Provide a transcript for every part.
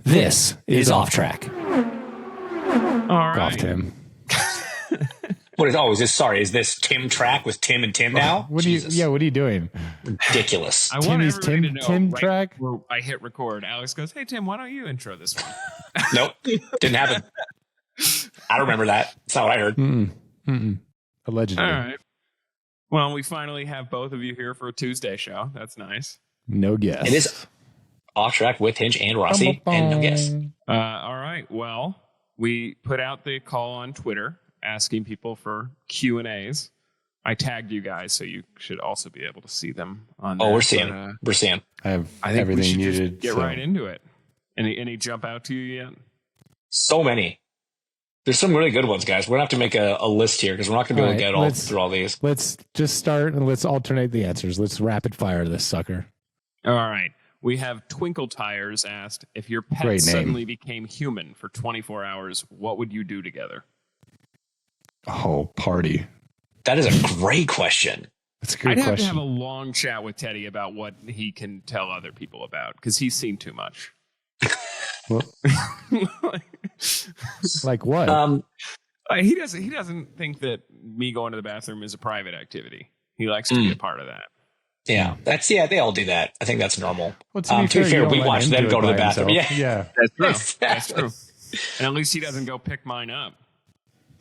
This is Off Track. All right. Golf Tim. Is this Tim Track with Tim and Tim now? What are you doing? Ridiculous. I want Timmy's everybody to know Tim right Track? before I hit record. Alex goes, "Hey Tim, why don't you intro this one?" Nope. Didn't happen. I don't remember that. That's not what I heard. Allegedly. All right. Well, we finally have both of you here for a Tuesday show. That's nice. No guess. It is Off Track with Hinge and Rossi, and no guess. All right. Well, we put out the call on Twitter asking people for Q&As. I tagged you guys, so you should also be able to see them on there. We're seeing. We're seeing. I think everything we should muted. just Get right into it. Any jump out to you yet? So many. There's some really good ones, guys. We're going to have to make a list here because we're not going to be able to get all through all these. Let's just start and let's alternate the answers. Let's rapid fire this sucker. All right. We have Twinkle Tires asked, if your pet suddenly became human for 24 hours, what would you do together? Oh, party. That is a great question. That's a good question. I'd have question. to have a long chat with Teddy about what he can tell other people about because he's seen too much. Well, like what? He doesn't think that me going to the bathroom is a private activity. He likes to be a part of that. Yeah, they all do that. I think that's normal. Well, to be fair, we watch them go to the bathroom. Himself. Yeah, that's true. Exactly. That's true. And at least he doesn't go pick mine up.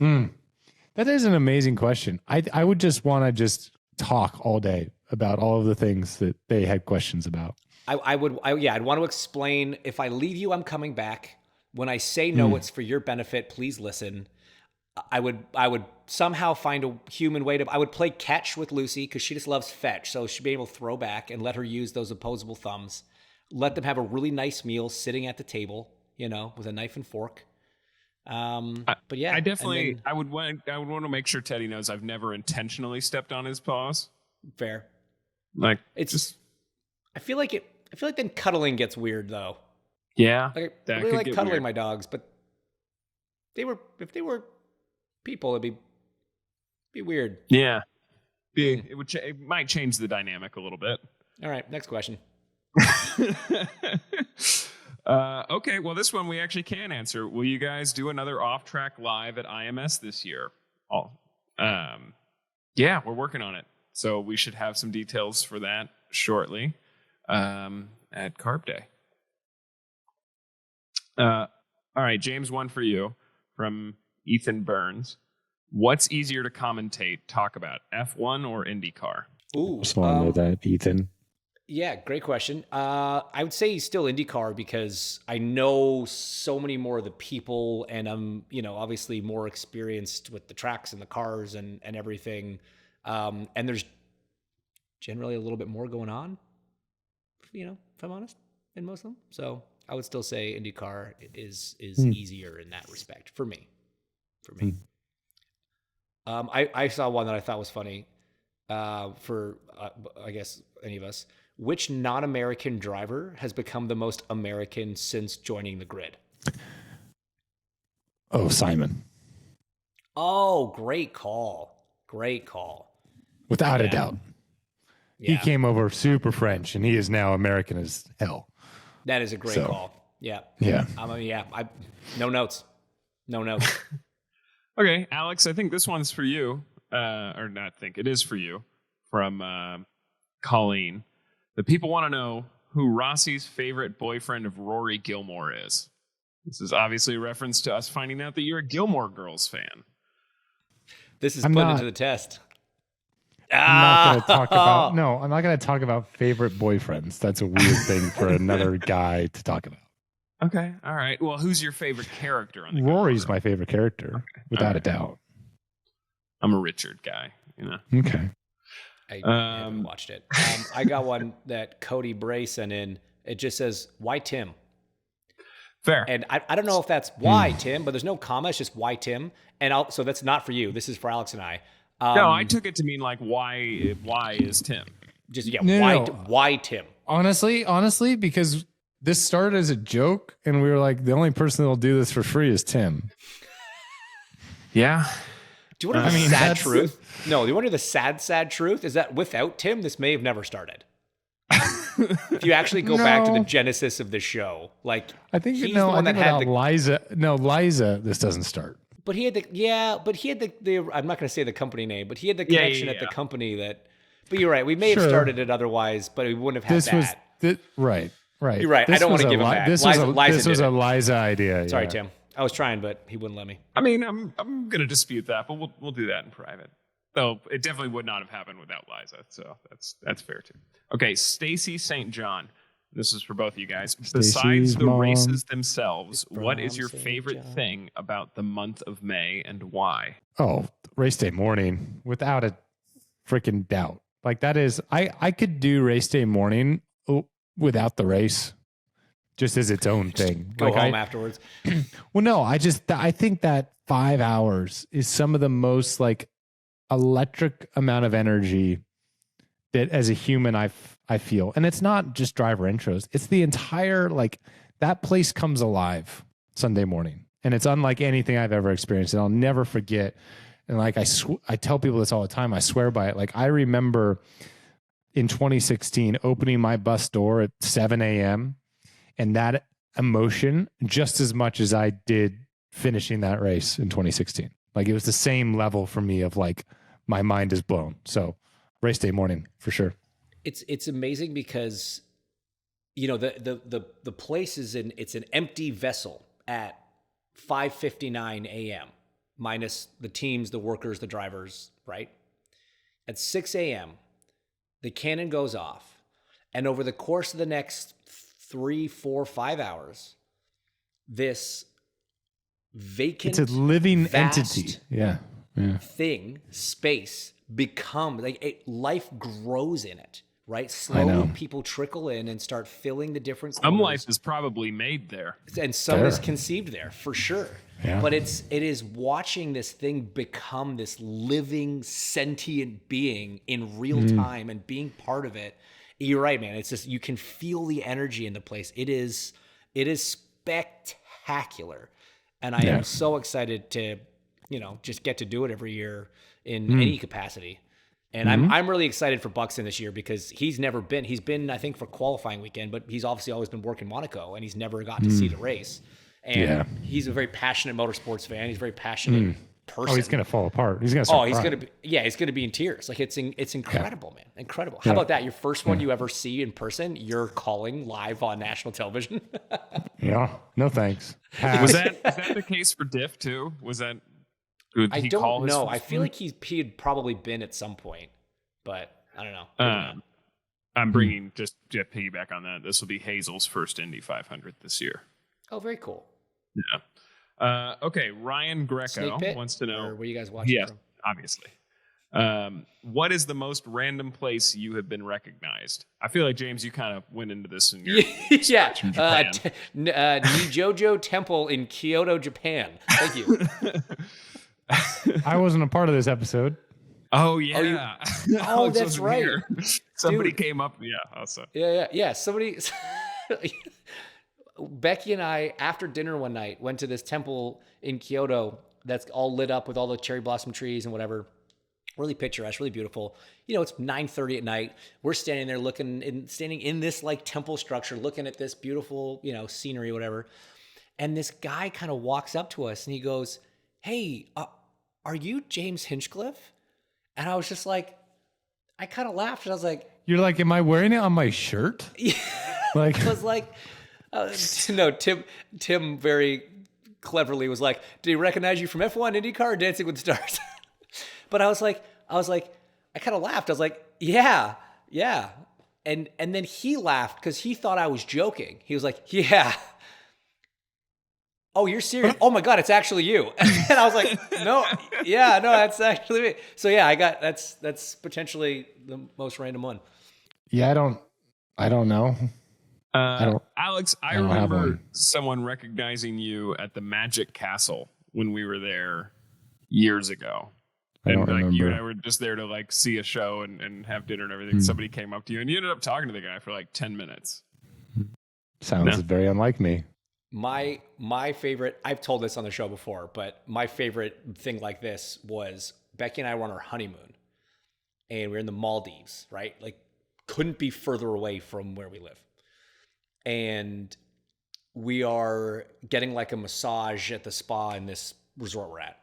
That is an amazing question. I would just want to just talk all day about all of the things that they had questions about. I'd want to explain, if I leave you, I'm coming back. When I say no, it's for your benefit. Please listen. I would somehow find a human way I would play catch with Lucy because she just loves fetch. So she'd be able to throw back and let her use those opposable thumbs. Let them have a really nice meal sitting at the table, with a knife and fork. But yeah, I would want to make sure Teddy knows I've never intentionally stepped on his paws. Fair. Like I feel like then cuddling gets weird though. Yeah. I really like cuddling my dogs, but if they were people, it'd be weird. Yeah. It might change the dynamic a little bit. All right, next question. Okay, well, this one we actually can answer. Will you guys do another Off-Track Live at IMS this year? Yeah, we're working on it. So we should have some details for that shortly at Carb Day. All right, James, one for you from Ethan Burns. What's easier to talk about, F1 or IndyCar? Ooh, just want to know that, Ethan. Yeah, great question. I would say still IndyCar because I know so many more of the people and I'm, obviously more experienced with the tracks and the cars and everything. And there's generally a little bit more going on, if I'm honest, in most of them. So I would still say IndyCar is easier in that respect for me. I saw one that I thought was funny for, I guess, any of us. Which non-American driver has become the most American since joining the grid? Oh, Simon. Oh, great call. Without a doubt. Yeah. He came over super French, and he is now American as hell. That is a great call. Yeah. Yeah. No notes. Okay, Alex, I think this one's for you. It is for you from Colleen. The people want to know who Rossi's favorite boyfriend of Rory Gilmore is. This is obviously a reference to us finding out that you're a Gilmore Girls fan. This is put into the test. I'm not going to talk about favorite boyfriends. That's a weird thing for another guy to talk about. Okay, all right. Well, who's your favorite character on the Rory's my favorite character, without a doubt. I'm a Richard guy, Okay. I haven't watched it. I got one that Cody Bray sent in. It just says, why Tim? Fair. And I don't know if that's why Tim, but there's no comma. It's just why Tim. So that's not for you. This is for Alex and I. No, I took it to mean like, why is Tim? Just, why Tim? Honestly, because this started as a joke, and we were like, the only person that'll do this for free is Tim. Yeah. Do you want to know the sad truth? No, do you want to know the sad truth? Is that without Tim, this may have never started. If you actually go back to the genesis of the show, like I think he's no, the one I that think had without Liza. No, Liza, this doesn't start. But he had the I'm not going to say the company name, but he had the connection at the company that. But you're right. We may have started it otherwise, but we wouldn't have had that. Right. You're right. I don't want to give him back. This was a Liza idea. Sorry, Tim. I was trying, but he wouldn't let me. I mean, I'm going to dispute that, but we'll do that in private. Though it definitely would not have happened without Liza, so that's fair too. Okay, Stacy St. John. This is for both of you guys. Besides the races themselves, what is your favorite thing about the month of May and why? Oh, race day morning, without a freaking doubt. Like that is, I could do race day morning without the race, just as its own thing. Go home afterwards. Well, no, I think that 5 hours is some of the most like electric amount of energy that as a human I feel. And it's not just driver intros. It's the entire, like, that place comes alive Sunday morning. And it's unlike anything I've ever experienced. And I'll never forget. And like I tell people this all the time. I swear by it. Like I remember in 2016 opening my bus door at 7 a.m. and that emotion just as much as I did finishing that race in 2016. Like it was the same level for me of like my mind is blown. So race day morning for sure. It's amazing because the place is it's an empty vessel at 5:59 a.m. minus the teams, the workers, the drivers, right? At 6 a.m. the cannon goes off, and over the course of the next 3, 4, 5 hours, this vacant, it's a living entity, thing, space become like life grows in it. Right, slowly people trickle in and start filling the different corners. Some life is probably made there, and some is conceived there for sure. Yeah. But it is watching this thing become this living, sentient being in real time and being part of it. You're right, man. It's just you can feel the energy in the place. It is spectacular, and I am so excited to just get to do it every year in any capacity. And I'm really excited for Buxton this year because he's been, I think, for qualifying weekend, but he's obviously always been working Monaco and he's never got to see the race. And he's a very passionate motorsports fan. He's a very passionate person. Oh, he's going to fall apart. He's going to he's going to be in tears. Like it's incredible, man. Incredible. How about that? Your first one you ever see in person, you're calling live on national television. Yeah. No, thanks. Was that the case for Diff too? Was that... I don't know. I feel like he had probably been at some point, but I don't know. I'm bringing just to piggyback on that. This will be Hazel's first Indy 500 this year. Oh, very cool. Yeah. Okay. Ryan Greco wants to know. Or were you guys watching? Yes, obviously. What is the most random place you have been recognized? I feel like, James, you kind of went into this in your Nijojo Temple in Kyoto, Japan. Thank you. I wasn't a part of this episode. Oh yeah. Oh, that's right. Somebody came up. Yeah. Also. Yeah. Somebody. Becky and I, after dinner one night, went to this temple in Kyoto that's all lit up with all the cherry blossom trees and whatever. Really picturesque, really beautiful. It's 9:30 at night. We're standing there standing in this like temple structure, looking at this beautiful, scenery, whatever. And this guy kind of walks up to us and he goes, "Hey, are you James Hinchcliffe?" And I was just like, I kind of laughed. And I was like, "You're like, am I wearing it on my shirt?" Yeah. Like, I was like, no, Tim very cleverly was like, "Do you recognize you from F1, IndyCar, or Dancing with the Stars?" But I was like, I kind of laughed. I was like, yeah. And then he laughed because he thought I was joking. He was like, yeah. Oh, you're serious? Oh my God, it's actually you. And I was like, no, that's actually me. So yeah, that's potentially the most random one. Yeah, I don't know. Alex, I remember someone recognizing you at the Magic Castle when we were there years ago. And like you and I were just there to like see a show and have dinner and everything. Somebody came up to you and you ended up talking to the guy for like 10 minutes. Sounds very unlike me. My favorite, I've told this on the show before, but my favorite thing like this was Becky and I were on our honeymoon and we were in the Maldives, right? Like couldn't be further away from where we live. And we are getting like a massage at the spa in this resort we're at.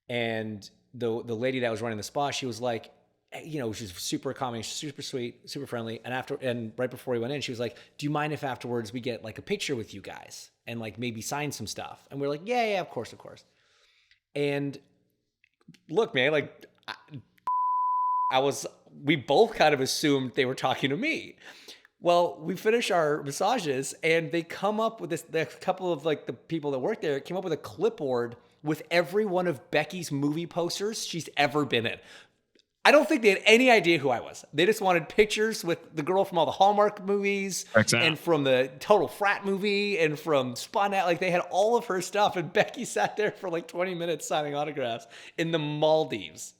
And the lady that was running the spa, she was like, you know, she's super accommodating, super sweet, super friendly. And right before we went in, she was like, do you mind if afterwards we get like a picture with you guys and like maybe sign some stuff? And we're like, yeah, of course. And look, man, like we both kind of assumed they were talking to me. Well, we finish our massages and they come up with this, the couple of like the people that work there came up with a clipboard with every one of Becky's movie posters she's ever been in. I don't think they had any idea who I was. They just wanted pictures with the girl from all the Hallmark movies and from the Total Frat movie and from Spun Out. Like they had all of her stuff. And Becky sat there for like 20 minutes signing autographs in the Maldives.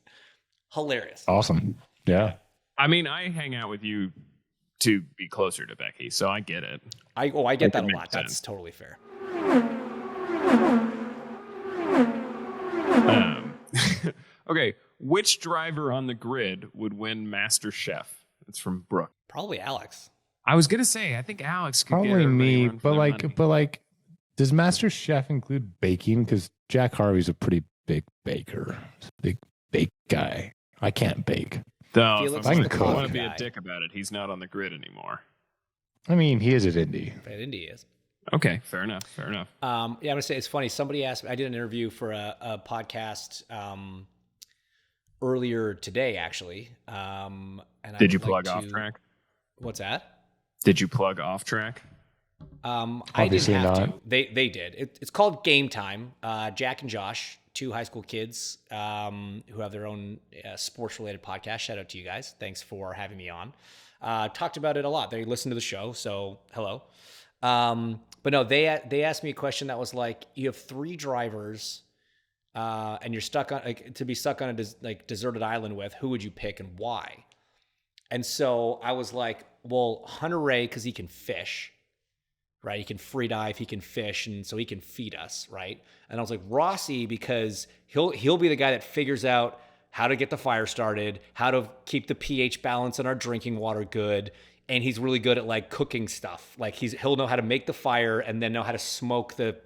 Hilarious. Awesome. Yeah. I mean, I hang out with you to be closer to Becky, so I get it. I get that a lot. That's totally fair. Okay, which driver on the grid would win Master Chef? It's from Brooke. Probably Alex. I was gonna say, I think Alex could probably get me, but like, does Master Chef include baking? Because Jack Harvey's a pretty big baker, big bake guy. I can't bake. No, if I want to be a dick about it, he's not on the grid anymore. I mean, he is at Indy. At Indy is. Okay, fair enough. Yeah, I'm gonna say it's funny. Somebody asked me. I did an interview for a podcast earlier today, actually. And did you plug off track? What's that? Did you plug off track? I didn't have to. They did. It's called Game Time. Jack and Josh, two high school kids who have their own sports-related podcast. Shout out to you guys. Thanks for having me on. Talked about it a lot. They listen to the show, so hello. But no, they asked me a question that was like, you have 3 drivers, and you're stuck on to be stuck on a deserted island with. Who would you pick and why? And so I was like, well, Hunter Ray, because he can fish. Right, he can free dive, he can fish, and so he can feed us, right? And I was like, Rossi, because he'll be the guy that figures out how to get the fire started, how to keep the pH balance in our drinking water good, and he's really good at like cooking stuff. Like he'll know how to make the fire and then know how to smoke the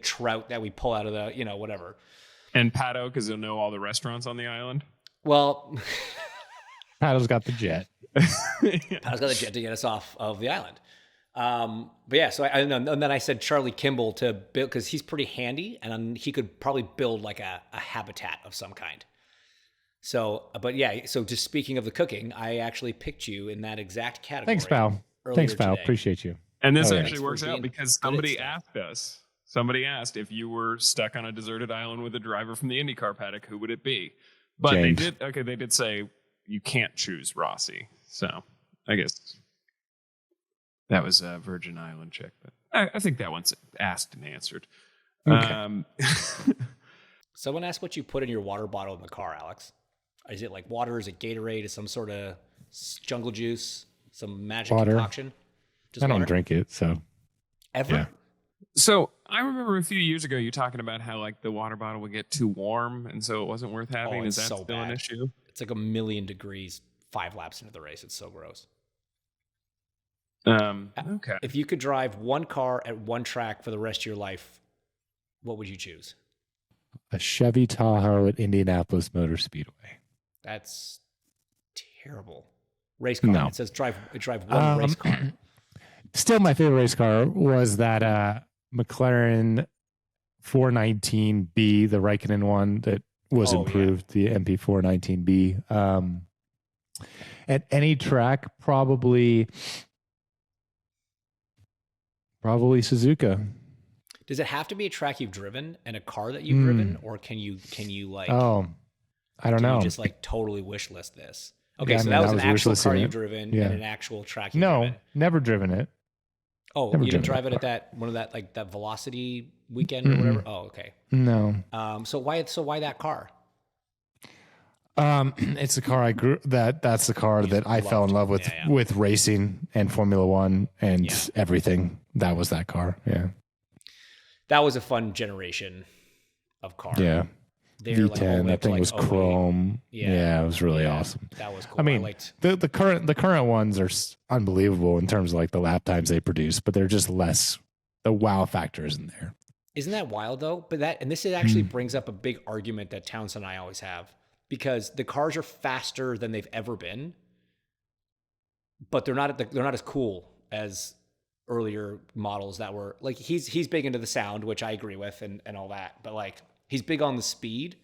trout that we pull out of the whatever. And Pato, because he'll know all the restaurants on the island. Well, Pato's got the jet. Pato's got the jet to get us off of the island. But yeah, so and then I said Charlie Kimball to build, because he's pretty handy and he could probably build like a habitat of some kind. So, but yeah, so just speaking of the cooking, I actually picked you in that exact category. Thanks, pal. Appreciate you. And this actually works out because somebody asked if you were stuck on a deserted island with a driver from the IndyCar paddock, who would it be? But James. they did say you can't choose Rossi. So I guess that was a Virgin Island chick, but I think that one's asked and answered. Okay. Someone asked what you put in your water bottle in the car, Alex. Is it like water? Is it Gatorade? Is some sort of jungle juice? Some magic concoction? Just I don't drink it, so. Ever? Yeah. So I remember a few years ago you talking about how like the water bottle would get too warm, and so it wasn't worth having. Is that so still an issue? It's like 1,000,000 degrees 5 laps into the race. It's so gross. Okay. If you could drive one car at one track for the rest of your life, what would you choose? A Chevy Tahoe at Indianapolis Motor Speedway. That's terrible. Race car. No. It says drive one race car. Still, my favorite race car was that McLaren 419B, the Raikkonen one that was improved, the MP 419B. At any track, probably Suzuka. Does it have to be a track you've driven and a car that you've driven, or can you like? Oh, I don't know. You just like totally wish list this. Okay, yeah, so that was an actual car you've driven and an actual track you've driven. No, never driven it. Oh, you didn't drive it at that one of that like that Velocity weekend or whatever? Oh, okay. No. So why that car? It's the car I grew. That's the car that I fell in love with with racing and Formula One and everything. That was that car. Yeah. That was a fun generation of car. Yeah. their V10. That thing like was 08. chrome. Yeah, it was really awesome. That was cool. I mean, the current ones are unbelievable in terms of like the lap times they produce, but they're just less. The wow factor isn't there. Isn't that wild though? But this actually brings up a big argument that Townsend and I always have, because the cars are faster than they've ever been, but they're not as cool as earlier models that were like, he's big into the sound, which I agree with and all that, but like he's big on the speed,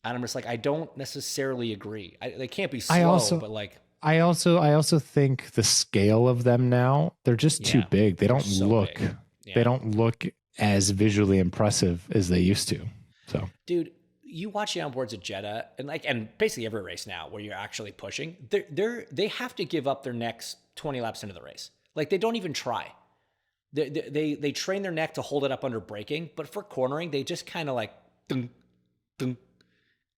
and I'm just like, I don't necessarily agree. They can't be slow, but like I also think the scale of them now, they're just too big. They don't look big. Yeah. They don't look as visually impressive as they used to. So, dude, you watch the onboards at Jeddah and basically every race now where you're actually pushing, they have to give up their necks 20 laps into the race. Like they don't even try. They train their neck to hold it up under braking, but for cornering, they just kind of like dun, dun.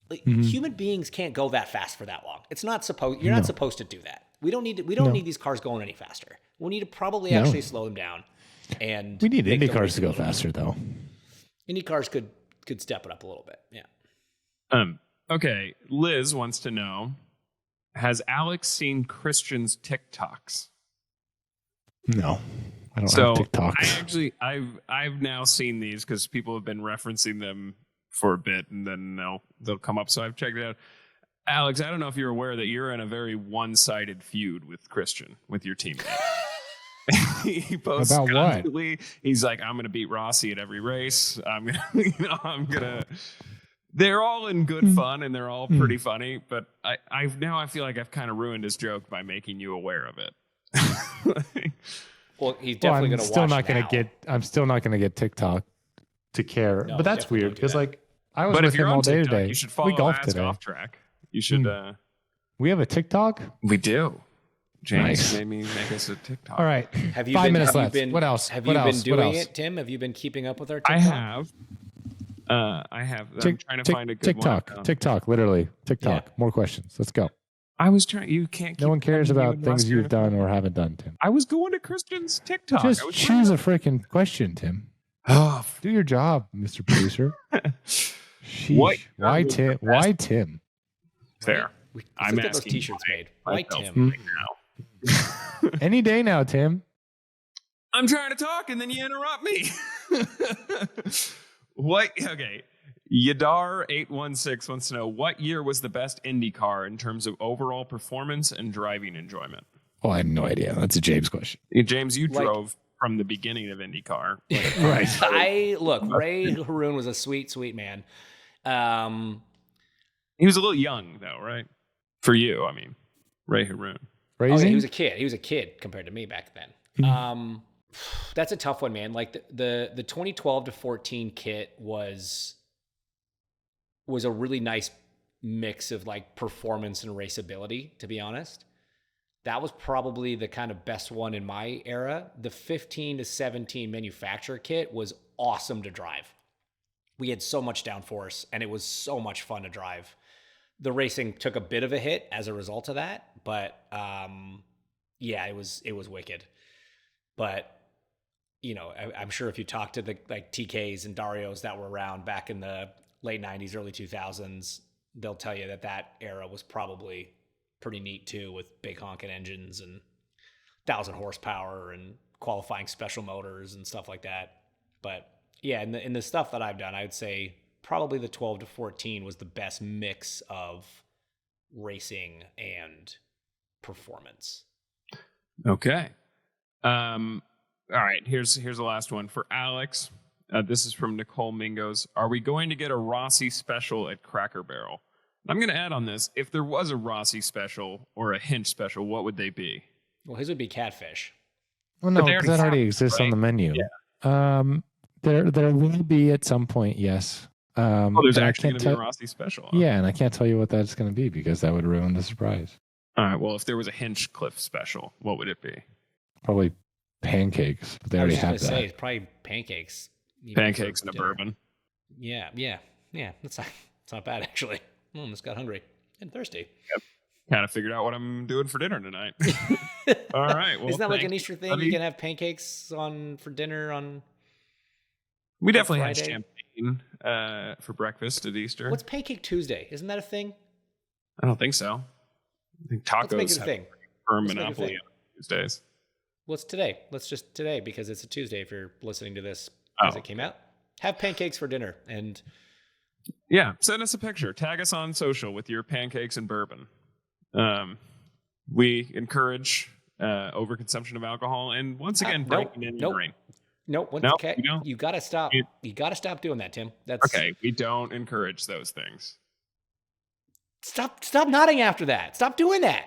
Like, human beings can't go that fast for that long. It's not supposed. You're not supposed to do that. We don't need these cars going any faster. We need to probably actually slow them down. And we need Indy cars to go faster, though. Indy cars could step it up a little bit. Yeah. Okay. Liz wants to know: has Alex seen Christian's TikToks? No, I don't have TikToks. I've now seen these because people have been referencing them for a bit, and then they'll come up. So I've checked it out. Alex, I don't know if you're aware that you're in a very one-sided feud with Christian, with your teammate. He posts about constantly. What? He's like, I'm going to beat Rossi at every race. I'm gonna. They're all in good fun and they're all pretty funny, but I feel like I've kind of ruined his joke by making you aware of it. Well, he's definitely going to watch. I'm still not going to get TikTok to care, but that's weird because like I was with him all day today. You should follow we golfed today. Off Track. You should. We have a TikTok. We do. James made me make us a TikTok. All right. 5 minutes left. What else? Have you been doing it, Tim? Have you been keeping up with our TikTok? I have. I'm trying to find a good one. TikTok, literally. TikTok. Yeah. More questions. Let's go. I was trying. You can't. No one cares about things you've done or haven't done, Tim. I was going to Christian's TikTok. Just choose a freaking question, Tim. Oh, do your job, Mr. Producer. Why Tim? Why Tim? Fair. I'm asking those T-shirts made. Why Tim? Right now. Any day now, Tim. I'm trying to talk and then you interrupt me. What? Okay. Yadar816 wants to know, what year was the best Indy car in terms of overall performance and driving enjoyment? Oh, I have no idea. That's a James question. James, you drove from the beginning of IndyCar. Right. Ray Haroon was a sweet, sweet man. He was a little young, though, right? For you, I mean, Ray Haroon. Crazy? He was a kid. He was a kid compared to me back then. Mm-hmm. That's a tough one, man. Like the 2012 to 14 kit was a really nice mix of like performance and raceability, to be honest. That was probably the kind of best one in my era. The 15 to 17 manufacturer kit was awesome to drive. We had so much downforce and it was so much fun to drive. The racing took a bit of a hit as a result of that, but yeah, it was wicked. But you know, I'm sure if you talk to the like TKs and Darios that were around back in the late 90s, early 2000s, they'll tell you that era was probably pretty neat too, with big honking engines and 1,000 horsepower and qualifying special motors and stuff like that. But yeah, in the stuff that I've done, I would say probably the 12 to 14 was the best mix of racing and performance. Okay. All right, here's the last one for Alex. This is from Nicole Mingos. Are we going to get a Rossi special at Cracker Barrel? I'm going to add on this. If there was a Rossi special or a Hinch special, what would they be? Well, his would be catfish. Well, no, because that already exists on the menu. Yeah. There will be at some point, yes. There's actually going to be a Rossi special. Huh? Yeah, and I can't tell you what that's going to be because that would ruin the surprise. All right, well, if there was a Hinchcliffe special, what would it be? Probably pancakes. But they already have that. It's probably pancakes. Pancakes and a bourbon. Yeah. That's not bad, actually. I just got hungry and thirsty. Yep. Kind of figured out what I'm doing for dinner tonight. All right. Well, isn't that like an Easter thing? You can have pancakes for dinner on. We definitely had champagne for breakfast at Easter. What's Pancake Tuesday? Isn't that a thing? I don't think so. I think tacos Let's make it a have thing. a firm monopoly on Tuesdays. Well, it's today. Let's just today, because it's a Tuesday if you're listening to this as it came out. Have pancakes for dinner. And yeah, send us a picture. Tag us on social with your pancakes and bourbon. We encourage overconsumption of alcohol, and once again, breaking in your brain. Okay. You gotta stop. You gotta stop doing that, Tim. That's okay. We don't encourage those things. Stop nodding after that. Stop doing that.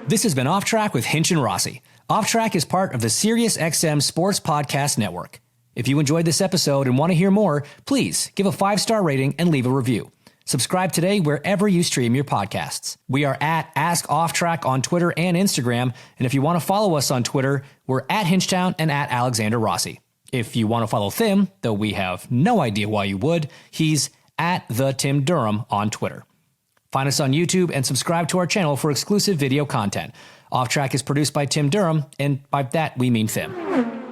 This has been Off Track with Hinch and Rossi. Off Track is part of the SiriusXM Sports Podcast Network. If you enjoyed this episode and want to hear more, please give a 5-star rating and leave a review. Subscribe today wherever you stream your podcasts. We are at Ask Off Track on Twitter and Instagram, and if you want to follow us on Twitter, we're at Hinchtown and at Alexander Rossi. If you want to follow Tim, though we have no idea why you would, he's at the Tim Durham on Twitter. Find us on YouTube and subscribe to our channel for exclusive video content. Off Track is produced by Tim Durham, and by that we mean Tim.